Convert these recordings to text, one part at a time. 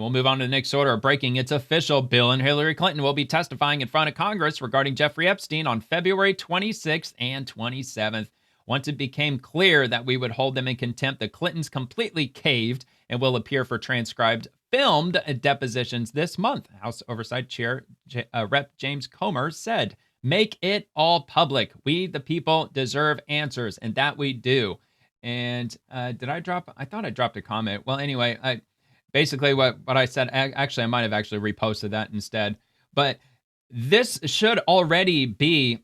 we'll move on to the next order of breaking. It's official. Bill and Hillary Clinton will be testifying in front of Congress regarding Jeffrey Epstein on February 26th and 27th. Once it became clear that we would hold them in contempt, the Clintons completely caved and will appear for transcribed filmed depositions this month. House Oversight Chair Rep. James Comer said, "Make it all public. We, the people, deserve answers, and that we do." And I thought I dropped a comment. Well, anyway, basically what I said, actually, I might have actually reposted that instead. But this should already be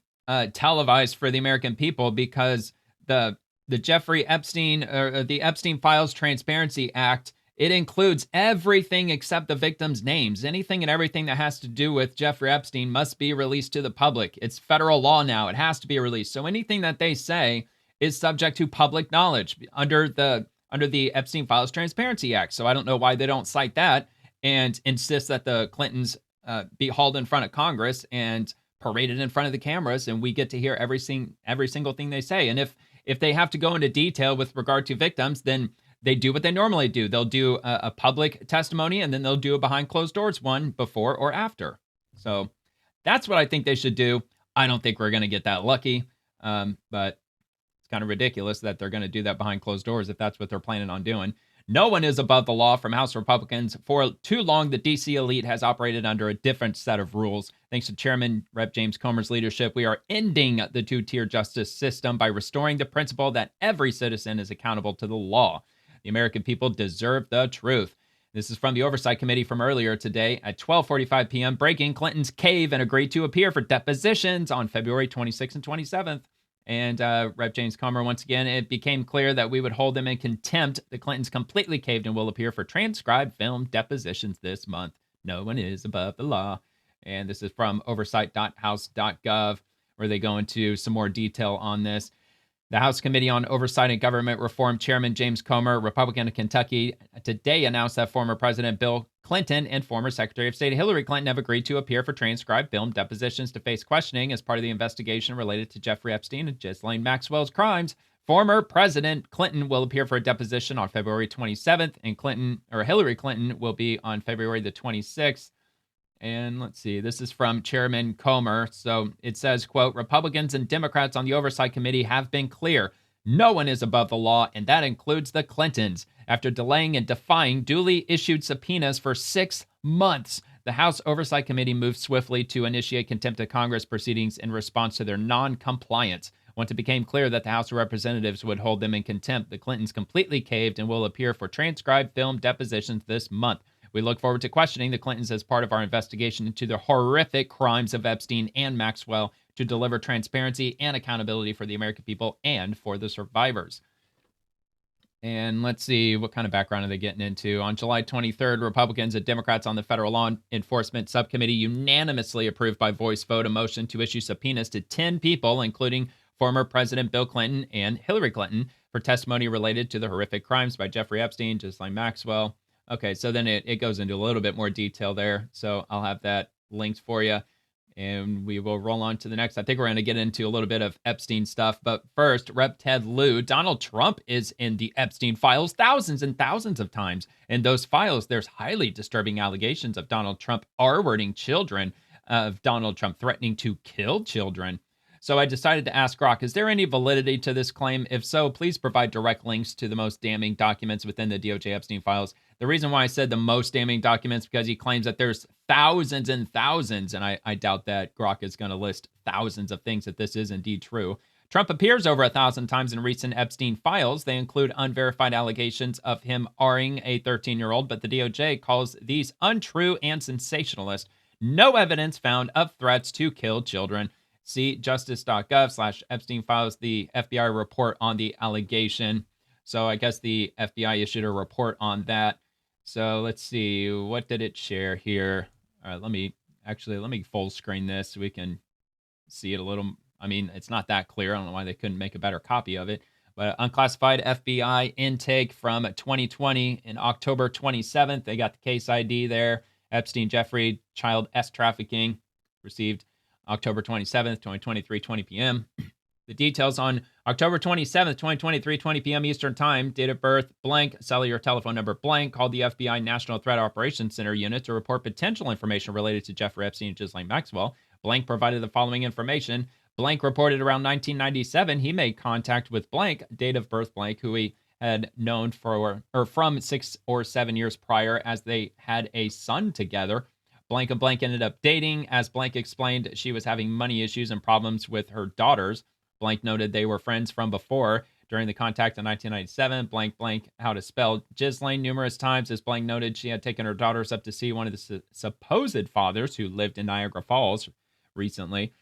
televised for the American people, because the Jeffrey Epstein, or the Epstein Files Transparency Act, it includes everything except the victims' names. Anything and everything that has to do with Jeffrey Epstein must be released to the public. It's federal law now. It has to be released. So anything that they say is subject to public knowledge under the Epstein Files Transparency Act. So I don't know why they don't cite that and insist that the Clintons be hauled in front of Congress and paraded in front of the cameras, and we get to hear every single thing they say. And if they have to go into detail with regard to victims, then they do what they normally do. They'll do a public testimony, and then they'll do a behind closed doors one before or after. So that's what I think they should do. I don't think we're going to get that lucky, but it's kind of ridiculous that they're going to do that behind closed doors if that's what they're planning on doing. No one is above the law from House Republicans. For too long, the D.C. elite has operated under a different set of rules. Thanks to Chairman Rep. James Comer's leadership, we are ending the two-tier justice system by restoring the principle that every citizen is accountable to the law. The American people deserve the truth. This is from the Oversight Committee from earlier today at 12:45 p.m. Breaking: Clinton's cave and agreed to appear for depositions on February 26th and 27th. And Rep. James Comer, once again, it became clear that we would hold them in contempt. The Clintons completely caved and will appear for transcribed film depositions this month. No one is above the law. And this is from oversight.house.gov, where they go into some more detail on this. The House Committee on Oversight and Government Reform Chairman James Comer, Republican of Kentucky, today announced that former President Bill Clinton and former Secretary of State Hillary Clinton have agreed to appear for transcribed film depositions to face questioning as part of the investigation related to Jeffrey Epstein and Ghislaine Maxwell's crimes. Former President Clinton will appear for a deposition on February 27th, and Hillary Clinton will be on February the 26th. And let's see, this is from Chairman Comer. So it says, quote, "Republicans and Democrats on the Oversight Committee have been clear. No one is above the law, and that includes the Clintons. After delaying and defying duly issued subpoenas for 6 months, the House Oversight Committee moved swiftly to initiate contempt of Congress proceedings in response to their non-compliance. Once it became clear that the House of Representatives would hold them in contempt, the Clintons completely caved and will appear for transcribed film depositions this month. We look forward to questioning the Clintons as part of our investigation into the horrific crimes of Epstein and Maxwell to deliver transparency and accountability for the American people and for the survivors." And let's see, what kind of background are they getting into? On July 23rd, Republicans and Democrats on the Federal Law Enforcement Subcommittee unanimously approved by voice vote a motion to issue subpoenas to 10 people, including former President Bill Clinton and Hillary Clinton, for testimony related to the horrific crimes by Jeffrey Epstein, Ghislaine Maxwell. Okay, so then it goes into a little bit more detail there. So I'll have that linked for you, and we will roll on to the next. I think we're going to get into a little bit of Epstein stuff. But first, Rep. Ted Lieu, Donald Trump is in the Epstein files thousands and thousands of times. In those files, there's highly disturbing allegations of Donald Trump R-wording children, of Donald Trump threatening to kill children. So I decided to ask Grok, is there any validity to this claim? If so, please provide direct links to the most damning documents within the DOJ Epstein files. The reason why I said the most damning documents, because he claims that there's thousands and thousands, and I doubt that Grok is going to list thousands of things that this is indeed true. Trump appears over 1,000 times in recent Epstein files. They include unverified allegations of him R-ing a 13-year-old, but the DOJ calls these untrue and sensationalist. No evidence found of threats to kill children. See justice.gov/Epstein files, the FBI report on the allegation. So I guess the FBI issued a report on that. So let's see, what did it share here? All right, let me full screen this so we can see it a little. I mean, it's not that clear. I don't know why they couldn't make a better copy of it. But unclassified FBI intake from 2020 in October 27th. They got the case ID there. Epstein Jeffrey, child S trafficking, received October 27th, 2023, 20 p.m. The details on October 27th, 2023, 20 p.m. Eastern Time, date of birth, blank, cellular telephone number, blank, called the FBI National Threat Operations Center unit to report potential information related to Jeffrey Epstein and Ghislaine Maxwell. Blank provided the following information. Blank reported around 1997 he made contact with blank, date of birth blank, who he had known from 6 or 7 years prior as they had a son together. Blank and blank ended up dating. As blank explained, she was having money issues and problems with her daughters. Blank noted they were friends from before. During the contact in 1997, blank blank how to spell Ghislaine numerous times. As blank noted, she had taken her daughters up to see one of the supposed fathers who lived in Niagara Falls recently.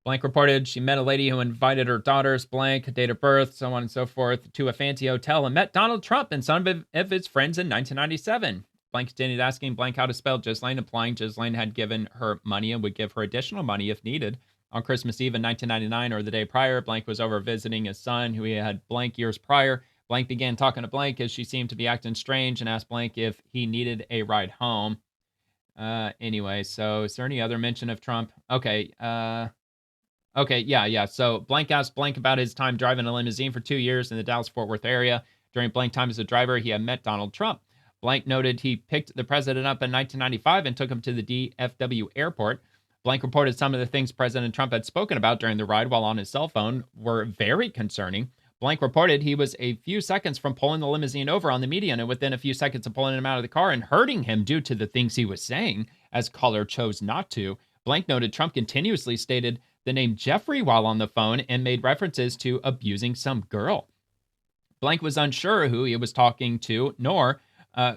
Blank reported she met a lady who invited her daughters, blank, date of birth, so on and so forth, to a fancy hotel and met Donald Trump and some of his friends in 1997. Blank continued asking blank how to spell Ghislaine, implying Ghislaine had given her money and would give her additional money if needed. On Christmas Eve in 1999 or the day prior, blank was over visiting his son, who he had blank years prior. Blank began talking to blank as she seemed to be acting strange and asked blank if he needed a ride home. Anyway, so is there any other mention of Trump? Okay, yeah. So blank asked blank about his time driving a limousine for 2 years in the Dallas-Fort Worth area. During blank time as a driver, he had met Donald Trump. Blank noted he picked the president up in 1995 and took him to the DFW airport. Blank reported some of the things President Trump had spoken about during the ride while on his cell phone were very concerning. Blank reported he was a few seconds from pulling the limousine over on the median and within a few seconds of pulling him out of the car and hurting him due to the things he was saying, as caller chose not to. Blank noted Trump continuously stated the name Jeffrey while on the phone and made references to abusing some girl. Blank was unsure who he was talking to, nor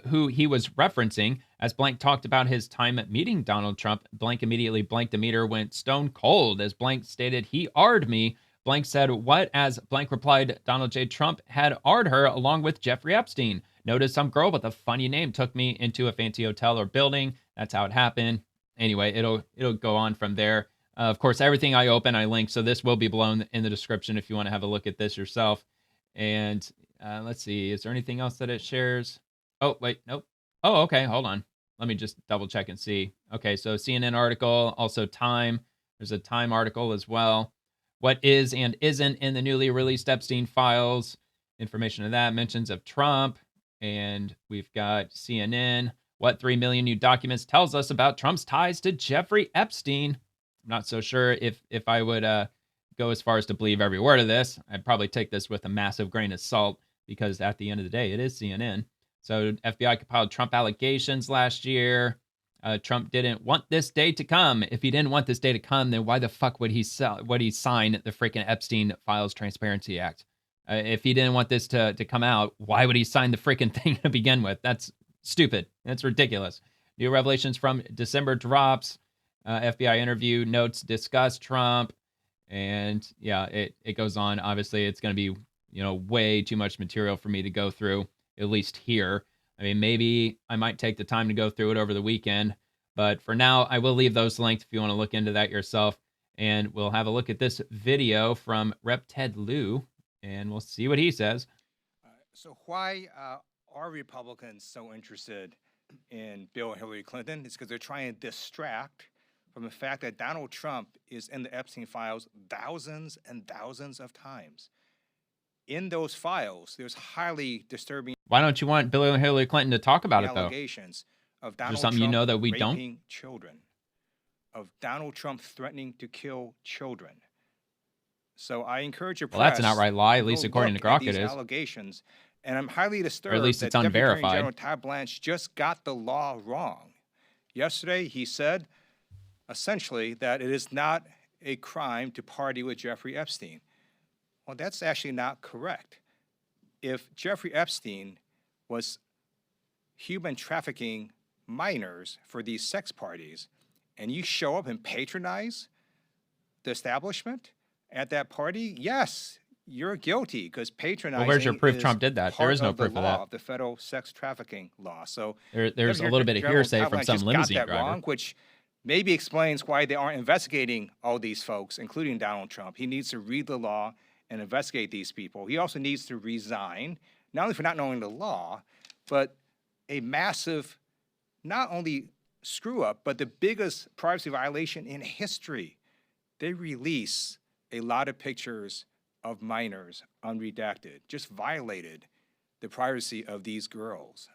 who he was referencing. As blank talked about his time at meeting Donald Trump, blank immediately blank the meter went stone cold as blank stated he R'd me. Blank said what as blank replied Donald J. Trump had R'd her along with Jeffrey Epstein. Noticed some girl with a funny name took me into a fancy hotel or building. That's how it happened. Anyway, it'll go on from there. Of course, everything I open, I link, so this will be below in the description if you want to have a look at this yourself. And let's see, is there anything else that it shares? Oh, wait, nope. Oh, okay, hold on. Let me just double check and see. Okay, so CNN article, also Time. There's a Time article as well. What is and isn't in the newly released Epstein files. Information of that, mentions of Trump. And we've got CNN. What 3 million new documents tells us about Trump's ties to Jeffrey Epstein. I'm not so sure if I would go as far as to believe every word of this. I'd probably take this with a massive grain of salt because at the end of the day, it is CNN. So FBI compiled Trump allegations last year. Trump didn't want this day to come. If he didn't want this day to come, then why the fuck would he sign the freaking Epstein Files Transparency Act? If he didn't want this to come out, why would he sign the freaking thing to begin with? That's stupid. That's ridiculous. New revelations from December drops. FBI interview notes discuss Trump. And yeah, it goes on. Obviously, it's going to be, way too much material for me to go through, at least here. I mean, maybe I might take the time to go through it over the weekend. But for now, I will leave those linked if you want to look into that yourself. And we'll have a look at this video from Rep. Ted Lieu, and we'll see what he says. So why are Republicans so interested in Bill and Hillary Clinton? It's because they're trying to distract from the fact that Donald Trump is in the Epstein files thousands and thousands of times. In those files, there's highly disturbing. Why don't you want Bill and Hillary Clinton to talk about it, though? Allegations of Donald Trump that we raping don't? children, of Donald Trump threatening to kill children. So I encourage your press. Well, that's an outright lie, at least according to Grok it is. Allegations, and I'm highly disturbed or at least it's that Deputy unverified. Attorney General Todd Blanche just got the law wrong. Yesterday, he said, essentially, that it is not a crime to party with Jeffrey Epstein. Well, that's actually not correct. If Jeffrey Epstein was human trafficking minors for these sex parties, and you show up and patronize the establishment at that party, yes, you're guilty because patronizing. Well, where's your proof Trump did that? There is no proof of that. The federal sex trafficking law. So there's a little bit of hearsay from some limousine driver. Wrong, which maybe explains why they aren't investigating all these folks, including Donald Trump. He needs to read the law and investigate these people. He also needs to resign, not only for not knowing the law, but a massive, not only screw up, but the biggest privacy violation in history. They release a lot of pictures of minors unredacted, just violated the privacy of these girls.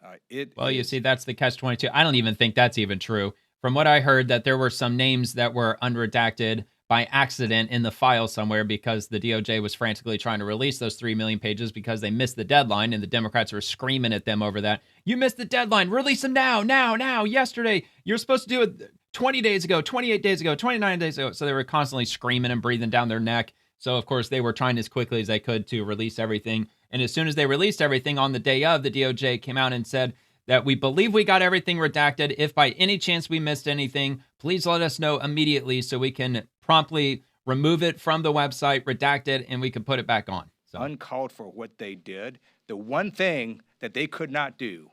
Well, you see, that's the catch-22. I don't even think that's even true. From what I heard, that there were some names that were unredacted by accident in the file somewhere because the DOJ was frantically trying to release those 3 million pages because they missed the deadline, and the Democrats were screaming at them over that. You missed the deadline. Release them now, yesterday. You're supposed to do it 20 days ago, 28 days ago, 29 days ago. So they were constantly screaming and breathing down their neck. So, of course, they were trying as quickly as they could to release everything. And as soon as they released everything on the day of, the DOJ came out and said that we believe we got everything redacted. If by any chance we missed anything, please let us know immediately so we can promptly remove it from the website, redact it, and we can put it back on. So uncalled for what they did. The one thing that they could not do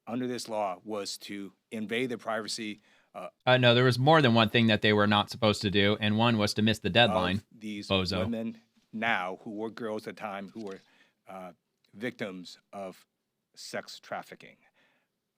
under this law was to invade the privacy. No, there was more than one thing that they were not supposed to do, and one was to miss the deadline. These bozo. Women now who were girls at the time who were victims of sex trafficking.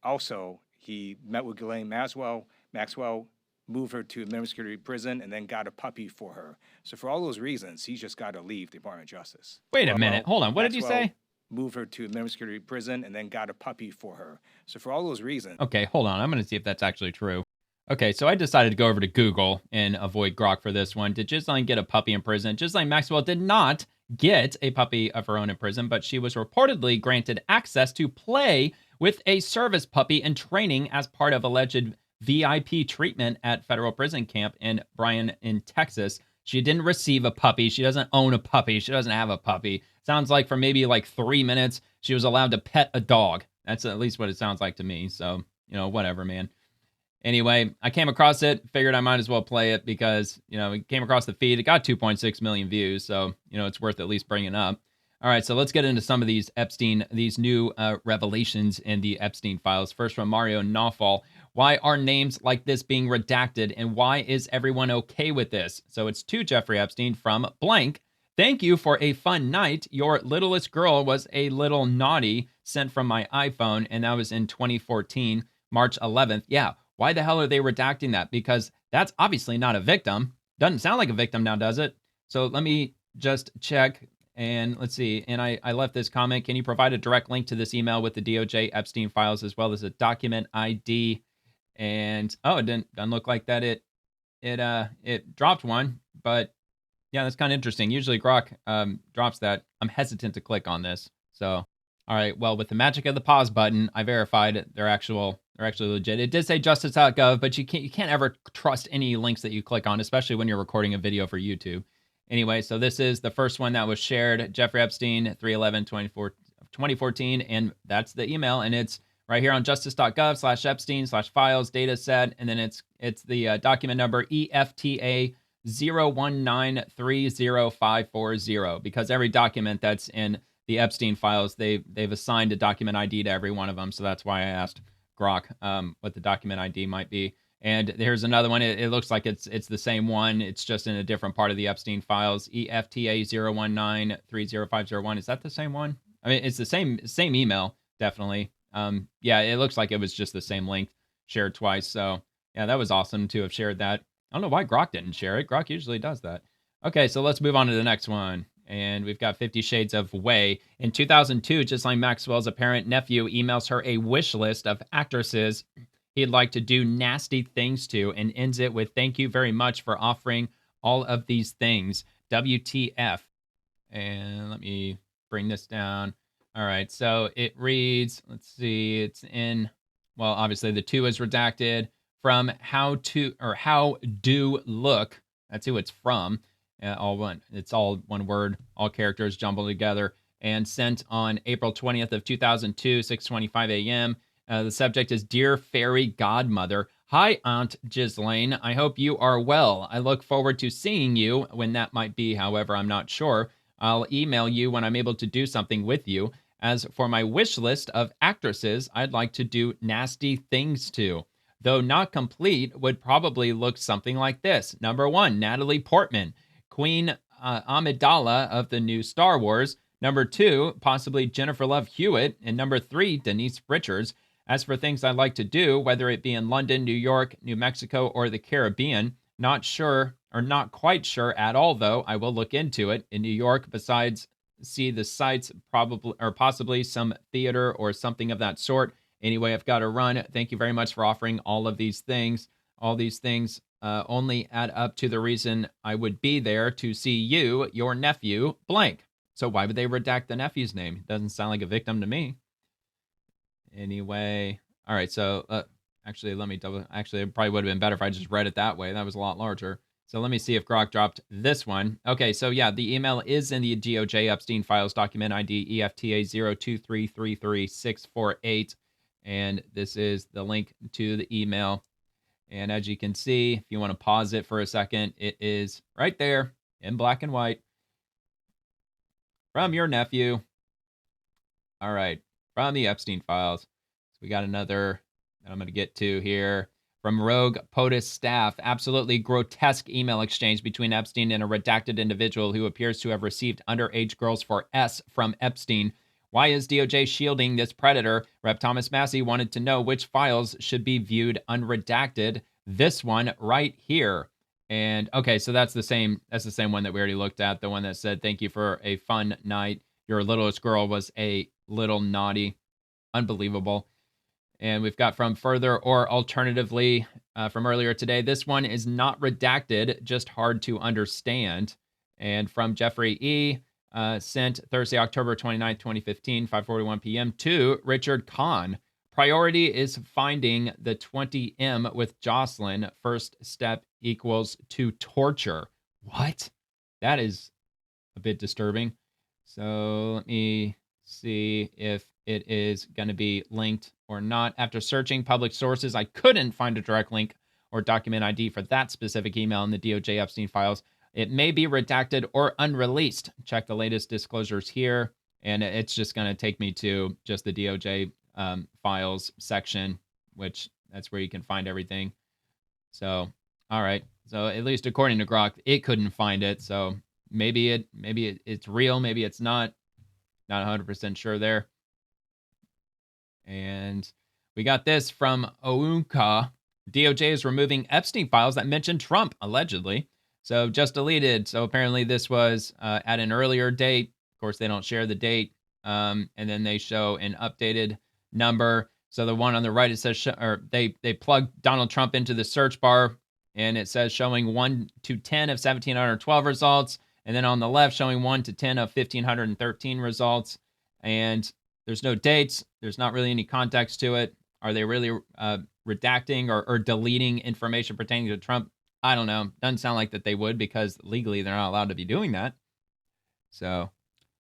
Also, he met with Ghislaine Maxwell. Maxwell moved her to a minimum security prison and then got a puppy for her. So for all those reasons, he's just got to leave the Department of Justice. Wait a minute. Hold on. What did you say? Moved her to a minimum security prison and then got a puppy for her. So for all those reasons. Okay, hold on. I'm going to see if that's actually true. Okay, so I decided to go over to Google and avoid Grok for this one. Did Ghislaine get a puppy in prison? Ghislaine Maxwell did not get a puppy of her own in prison, but she was reportedly granted access to play with a service puppy in training as part of alleged VIP treatment at federal prison camp in Bryan in Texas. She didn't receive a puppy. She doesn't own a puppy. She doesn't have a puppy. Sounds like for maybe like 3 minutes, she was allowed to pet a dog. That's at least what it sounds like to me. So, whatever, man. Anyway, I came across it, figured I might as well play it because, it came across the feed. It got 2.6 million views, so, it's worth at least bringing up. All right, so let's get into some of these these new revelations in the Epstein files. First from Mario Nawfal. Why are names like this being redacted, and why is everyone okay with this? So it's to Jeffrey Epstein from blank. Thank you for a fun night. Your littlest girl was a little naughty, sent from my iPhone, and that was in 2014, March 11th. Yeah, why the hell are they redacting that? Because that's obviously not a victim. Doesn't sound like a victim now, does it? So let me just check. And let's see. And I left this comment. Can you provide a direct link to this email with the DOJ Epstein files as well as a document ID? And it doesn't look like that it dropped one. But yeah, that's kind of interesting. Usually Grok drops that. I'm hesitant to click on this. So all right. Well, with the magic of the pause button, I verified they're actually legit. It did say justice.gov, but you can't ever trust any links that you click on, especially when you're recording a video for YouTube. Anyway, so this is the first one that was shared, Jeffrey Epstein, 3/11/2014, and that's the email, and it's right here on justice.gov/Epstein/files data set, and then it's the document number EFTA 019305540, because every document that's in the Epstein files, they've assigned a document ID to every one of them, so that's why I asked Grok what the document ID might be. And here's another one. It looks like it's the same one. It's just in a different part of the Epstein files. EFTA 019305501. Is that the same one? I mean, it's the same email, definitely. Yeah, it looks like it was just the same link shared twice. So yeah, that was awesome to have shared that. I don't know why Grok didn't share it. Grok usually does that. Okay, so let's move on to the next one. And we've got 50 Shades of Way. In 2002, Ghislaine Maxwell's apparent nephew emails her a wish list of actresses he'd like to do nasty things to, and ends it with, thank you very much for offering all of these things. WTF. And let me bring this down. All right, so it reads, let's see, it's in, well, obviously the 2 is redacted, from how do look. That's who it's from. It's all one word, all characters jumbled together, and sent on April 20th of 2002, 6:25 a.m. The subject is, Dear Fairy Godmother. Hi, Aunt Ghislaine. I hope you are well. I look forward to seeing you when that might be. However, I'm not sure. I'll email you when I'm able to do something with you. As for my wish list of actresses I'd like to do nasty things to, though not complete, would probably look something like this. Number 1, Natalie Portman, Queen Amidala of the new Star Wars. Number 2, possibly Jennifer Love Hewitt. And number 3, Denise Richards. As for things I'd like to do, whether it be in London, New York, New Mexico, or the Caribbean, Not sure, or not quite sure at all, though. I will look into it. In New York, besides see the sites, probably or possibly some theater or something of that sort. Anyway, I've got to run. Thank you very much for offering all of these things. All these things only add up to the reason I would be there to see you, your nephew, blank. So why would they redact the nephew's name? Doesn't sound like a victim to me. Anyway, all right. So actually, let me double. Actually, it probably would have been better if I just read it that way. That was a lot larger. So let me see if Grok dropped this one. Okay, so yeah, the email is in the DOJ Epstein files, document ID EFTA 023333648. And this is the link to the email. And as you can see, if you want to pause it for a second, it is right there in black and white from your nephew. All right, from the Epstein files. So we got another that I'm going to get to here. From Rogue POTUS staff, absolutely grotesque email exchange between Epstein and a redacted individual who appears to have received underage girls for S from Epstein. Why is DOJ shielding this predator? Rep. Thomas Massey wanted to know which files should be viewed unredacted. This one right here. And okay, so that's the same one that we already looked at, the one that said, "Thank you for a fun night. Your littlest girl was a little naughty." Unbelievable. And we've got from further or alternatively from earlier today. This one is not redacted, just hard to understand. And from Jeffrey E., sent Thursday, October 29th, 2015, 5:41 p.m. to Richard Kahn. Priority is finding the 20M with Jocelyn. First step equals to torture. What? That is a bit disturbing. So let me see if it is going to be linked or not. After searching public sources, I couldn't find a direct link or document ID for that specific email in the DOJ Epstein files. It may be redacted or unreleased. Check the latest disclosures here, and it's just going to take me to just the DOJ files section, which that's where you can find everything. So, all right. So at least according to Grok, it couldn't find it. So maybe it's real, maybe it's not. Not 100% sure there. And we got this from Ounka. DOJ is removing Epstein files that mention Trump, allegedly. So just deleted. So apparently this was at an earlier date. Of course, they don't share the date. And then they show an updated number. So the one on the right, it says, they plug Donald Trump into the search bar, and it says showing 1 to 10 of 1,712 results. And then on the left, showing 1 to 10 of 1,513 results. And there's no dates. There's not really any context to it. Are they really redacting or deleting information pertaining to Trump? I don't know. Doesn't sound like that they would, because legally they're not allowed to be doing that. So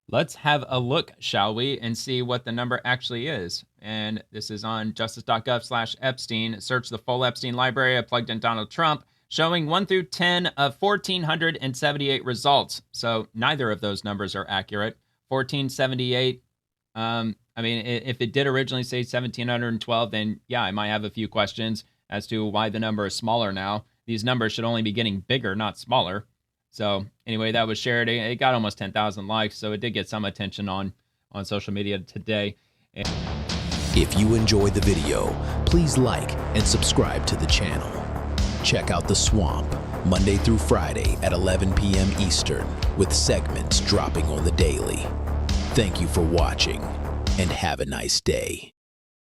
let's have a look, shall we, and see what the number actually is. And this is on justice.gov/Epstein. Search the full Epstein library. I plugged in Donald Trump, showing 1 through 10 of 1,478 results. So neither of those numbers are accurate. 1,478. I mean, if it did originally say 1,712, then yeah, I might have a few questions as to why the number is smaller now. These numbers should only be getting bigger, not smaller. So anyway, that was shared. It got almost 10,000 likes, so it did get some attention on social media today. If you enjoyed the video, please like and subscribe to the channel. Check out The Swamp, Monday through Friday at 11 p.m. Eastern, with segments dropping on the daily. Thank you for watching, and have a nice day.